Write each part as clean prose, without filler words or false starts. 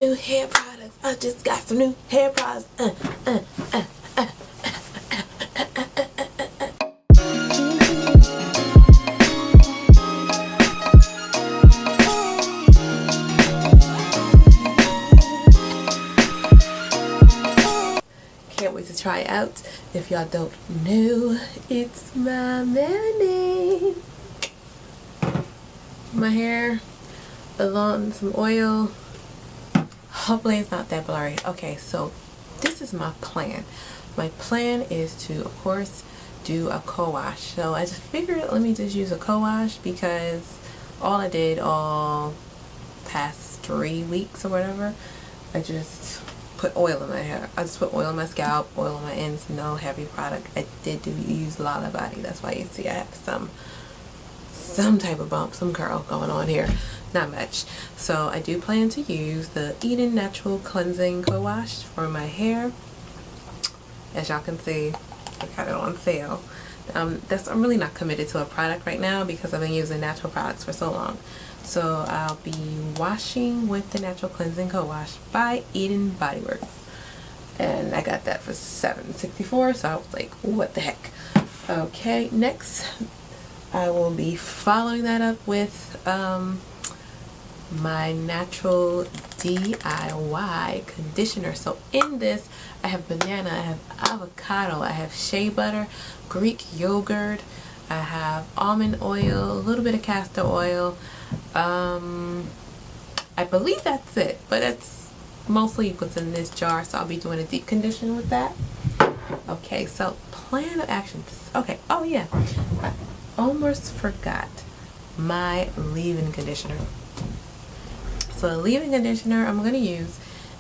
New hair products. I just got some new hair products. Can't wait to try it out. If y'all don't know, it's my Melanin. My hair along some oil. Hopefully it's not that blurry. Okay, so this is my plan. My plan is to, of course, do a co-wash. So I just figured, let me just use a co-wash because all I did all past 3 weeks or whatever, I just put oil in my hair. I just put oil on my scalp, oil on my ends, no heavy product. I did use a lot of body. That's why you see I have some type of bump, some curl going on here. Not much. So I do plan to use the Eden Natural Cleansing Co-Wash for my hair. As y'all can see, I got it on sale. I'm really not committed to a product right now because I've been using natural products for so long. So I'll be washing with the Natural Cleansing Co-Wash by Eden Bodyworks. And I got that for $7.64, so I was like, what the heck. Okay, next I will be following that up with my natural DIY conditioner. So in this I have banana, I have avocado, I have shea butter, Greek yogurt, I have almond oil, a little bit of castor oil. I believe that's it, but it's mostly what's in this jar, so I'll be doing a deep conditioner with that. Okay, so plan of action. Okay, oh yeah, I almost forgot my leave-in conditioner. So the leave-in conditioner I'm going to use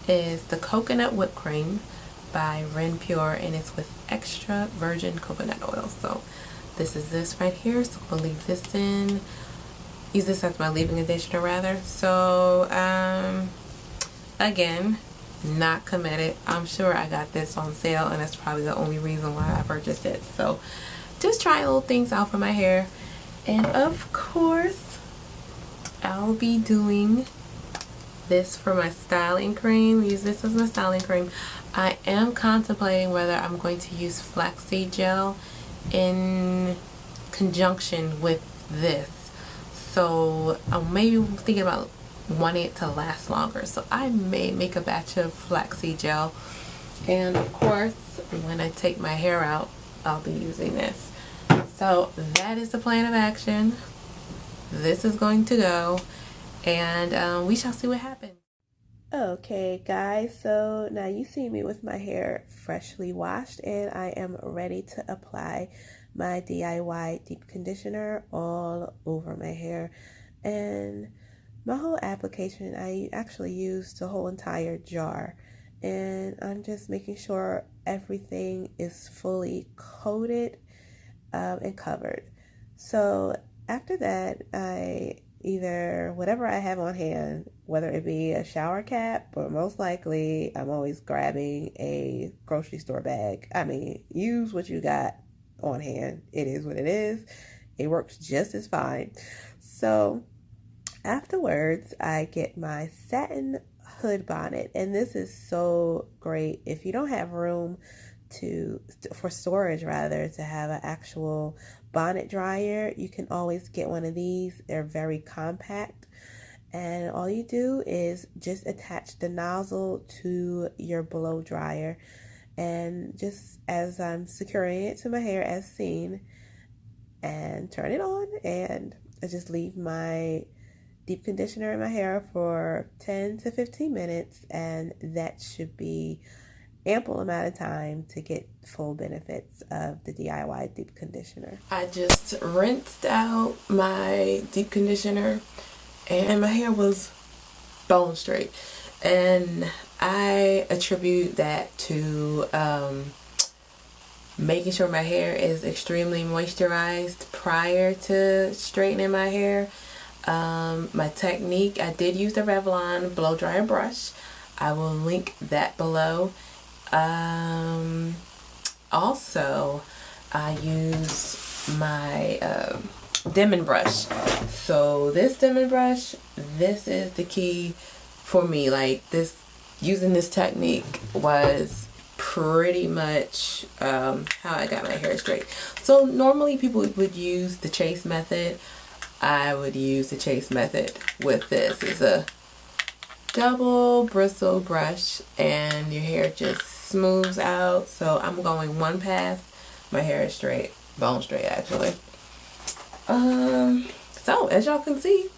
is the Coconut Whipped Cream by Ren Pure, and it's with extra virgin coconut oil. So this is this right here, so I'll leave this in. Use this as my leave-in conditioner rather. So again, not committed. I'm sure I got this on sale and that's probably the only reason why I purchased it. So just trying little things out for my hair. And of course I'll be doing this for my styling cream. Use this as my styling cream. I am contemplating whether I'm going to use flaxseed gel in conjunction with this. So I'm maybe thinking about wanting it to last longer. So I may make a batch of flaxseed gel. And of course, when I take my hair out, I'll be using this. So that is the plan of action. This is going to go. And we shall see what happens. Okay guys, so now you see me with my hair freshly washed and I am ready to apply my DIY deep conditioner all over my hair. And my whole application, I actually used the whole entire jar, and I'm just making sure everything is fully coated and covered. So after that, I either whatever I have on hand, whether it be a shower cap, but most likely I'm always grabbing a grocery store bag. I mean, use what you got on hand. It is what it is. It works just as fine. So afterwards, I get my satin hood bonnet, and this is so great if you don't have room for storage rather, to have an actual bonnet dryer. You can always get one of these. They're very compact, and all you do is just attach the nozzle to your blow dryer, and just as I'm securing it to my hair as seen, and turn it on, and I just leave my deep conditioner in my hair for 10 to 15 minutes, and that should be ample amount of time to get full benefits of the DIY deep conditioner. I just rinsed out my deep conditioner and my hair was bone straight, and I attribute that to making sure my hair is extremely moisturized prior to straightening my hair. My technique, I did use the Revlon blow dryer brush. I will link that below. Also, I use my Dimming brush. So this Dimming brush, this is the key for me, like this, using this technique was pretty much how I got my hair straight. So normally people would use the chase method. I would use the chase method with this. It's a double bristle brush and your hair just smooths out. So I'm going one pass. My hair is straight, bone straight actually. So as y'all can see,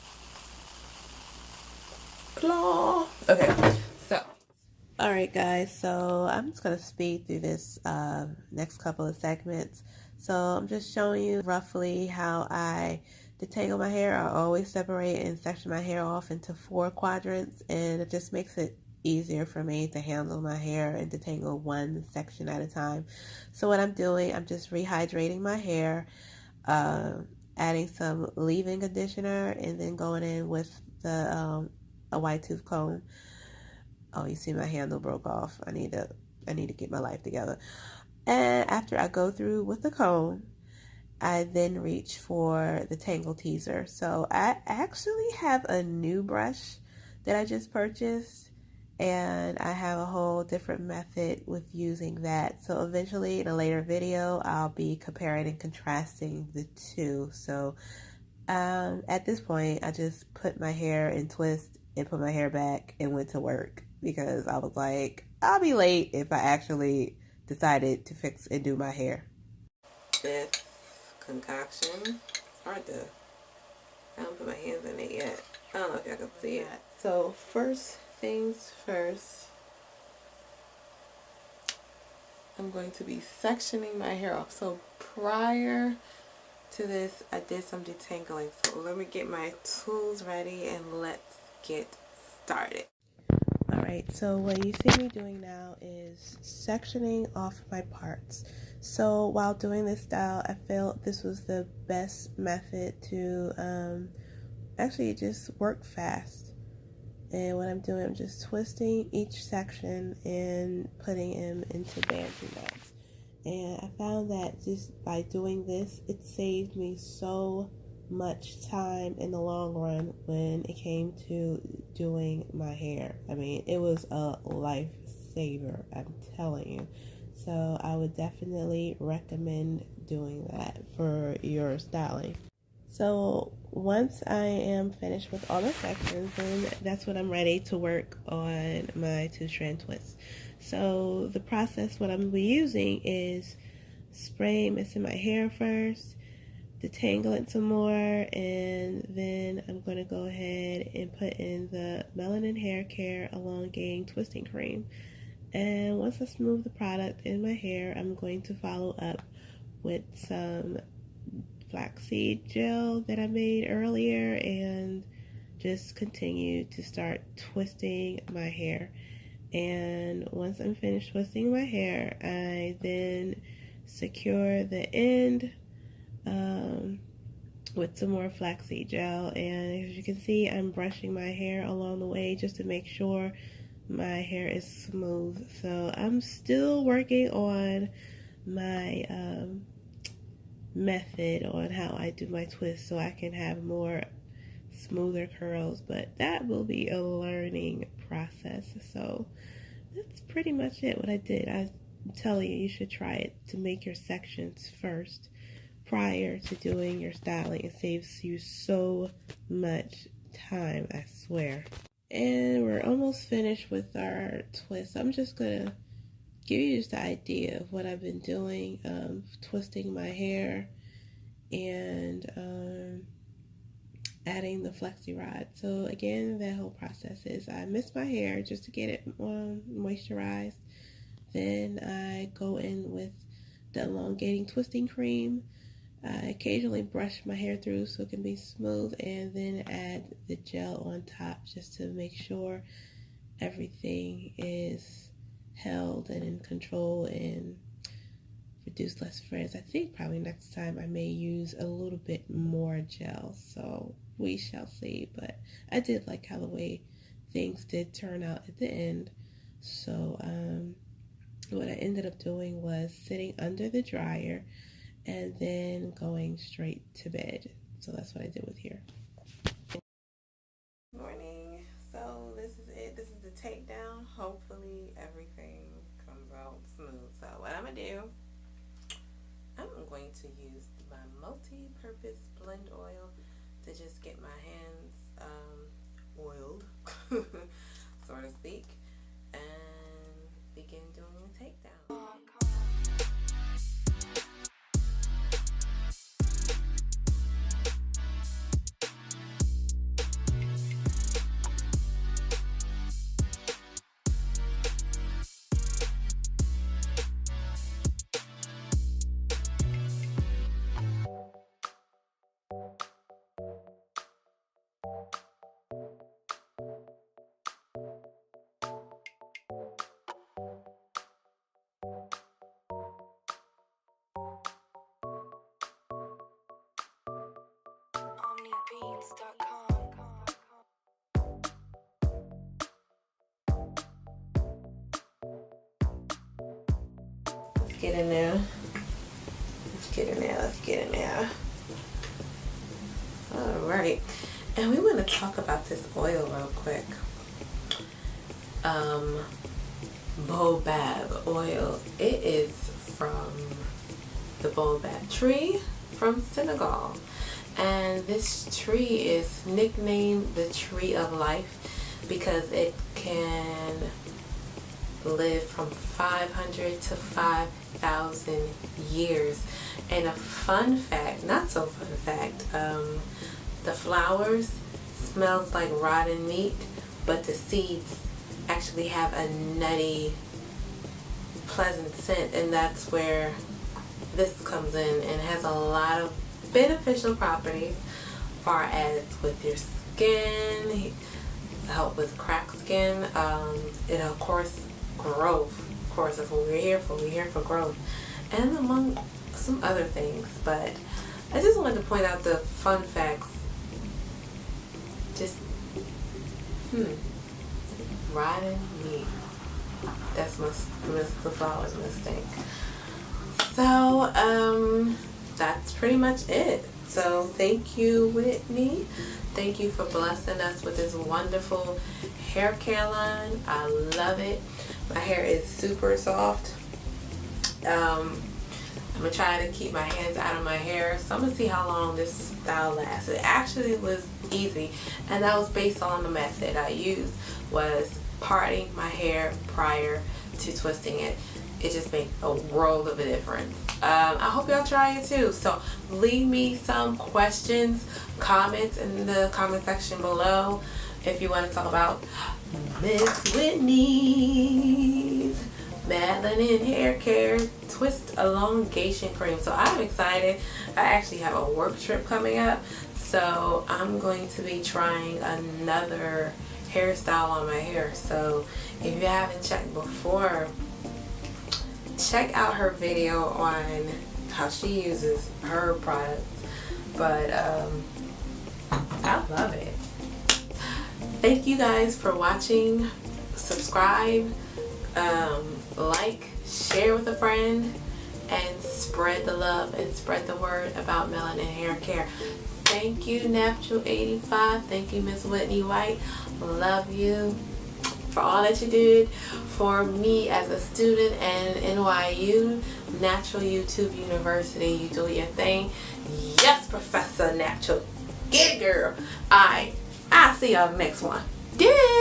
claw. Okay, so alright guys, so I'm just gonna speed through this next couple of segments. So I'm just showing you roughly how I detangle my hair. I always separate and section my hair off into 4 quadrants, and it just makes it easier for me to handle my hair and detangle one section at a time. So what I'm doing, I'm just rehydrating my hair, adding some leave-in conditioner, and then going in with the a white tooth comb. Oh, you see my handle broke off. I need to get my life together. And after I go through with the comb, I then reach for the Tangle Teaser. So I actually have a new brush that I just purchased, and I have a whole different method with using that. So eventually in a later video, I'll be comparing and contrasting the two. So at this point, I just put my hair in twist and put my hair back and went to work, because I was like, I'll be late if I actually decided to fix and do my hair. This concoction, it's hard to, I haven't put my hands in it yet. I don't know if y'all can see it. So first things first, I'm going to be sectioning my hair off. So prior to this, I did some detangling. So let me get my tools ready and let's get started. Alright, so what you see me doing now is sectioning off my parts. So while doing this style, I felt this was the best method to actually just work fast. And what I'm doing, I'm just twisting each section and putting them into bantu knots. And I found that just by doing this, it saved me so much time in the long run when it came to doing my hair. I mean, it was a lifesaver, I'm telling you. So I would definitely recommend doing that for your styling. So once I am finished with all the sections, then that's when I'm ready to work on my 2-strand twist. So the process, what I'm going to be using is spray mist in my hair first, detangle it some more, and then I'm going to go ahead and put in the Melanin hair care elongating twisting cream. And once I smooth the product in my hair, I'm going to follow up with some flaxseed gel that I made earlier and just continue to start twisting my hair. And once I'm finished twisting my hair, I then secure the end with some more flaxseed gel. And as you can see, I'm brushing my hair along the way just to make sure my hair is smooth. So I'm still working on my method on how I do my twist so I can have more smoother curls, but that will be a learning process. So that's pretty much it, what I did. I'm telling you, you should try it to make your sections first prior to doing your styling. It saves you so much time, I swear. And we're almost finished with our twist. I'm just gonna give you just the idea of what I've been doing, twisting my hair and adding the flexi rod. So again, that whole process is I mist my hair just to get it moisturized. Then I go in with the elongating twisting cream. I occasionally brush my hair through so it can be smooth, and then add the gel on top just to make sure everything is held and in control and reduce less frizz. I think probably next time I may use a little bit more gel, so we shall see. But I did like how the way things did turn out at the end. So what I ended up doing was sitting under the dryer and then going straight to bed. So that's what I did with here. Morning. So this is hopefully everything comes out smooth. So what I'm going to do, I'm going to use my multi-purpose blend oil to just get my hands oiled, so to speak, and begin doing a takedown. Let's get in there. Let's get in there. Alright. And we want to talk about this oil real quick. Baobab oil. It is from the baobab tree from Senegal. And this tree is nicknamed the tree of life because it can live from 500 to 5,000 years. And a fun fact, not so fun fact, the flowers smells like rotten meat, but the seeds actually have a nutty, pleasant scent, and that's where this comes in and has a lot of beneficial properties far as with your skin, help with cracked skin, and of course growth. Of course, that's what we're here for. We're here for growth, and among some other things. But I just wanted to point out the fun facts. Just rotten meat. That's the flowers must stink. So that's pretty much it. So thank you, Whitney. Thank you for blessing us with this wonderful hair care line. I love it. My hair is super soft. I'm gonna try to keep my hands out of my hair, so I'm gonna see how long this style lasts. It actually was easy, and that was based on the method I used, was parting my hair prior to twisting it. It just made a world of a difference. I hope y'all try it too. So leave me some questions, comments in the comment section below if you want to talk about Miss Whitney's Melanin hair care twist elongation cream. So I'm excited. I actually have a work trip coming up, so I'm going to be trying another hairstyle on my hair. So if you haven't checked before, check out her video on how she uses her products. But I love it. Thank you guys for watching. Subscribe, like, share with a friend, and spread the love and spread the word about Melanin hair care. Thank you, Naptural85. Thank you, Miss Whitney White. Love you for all that you did for me as a student and NYU, Natural YouTube University. You do your thing. Yes, Professor Natural. Get it, girl. Alright, I'll see y'all next one. Yeah.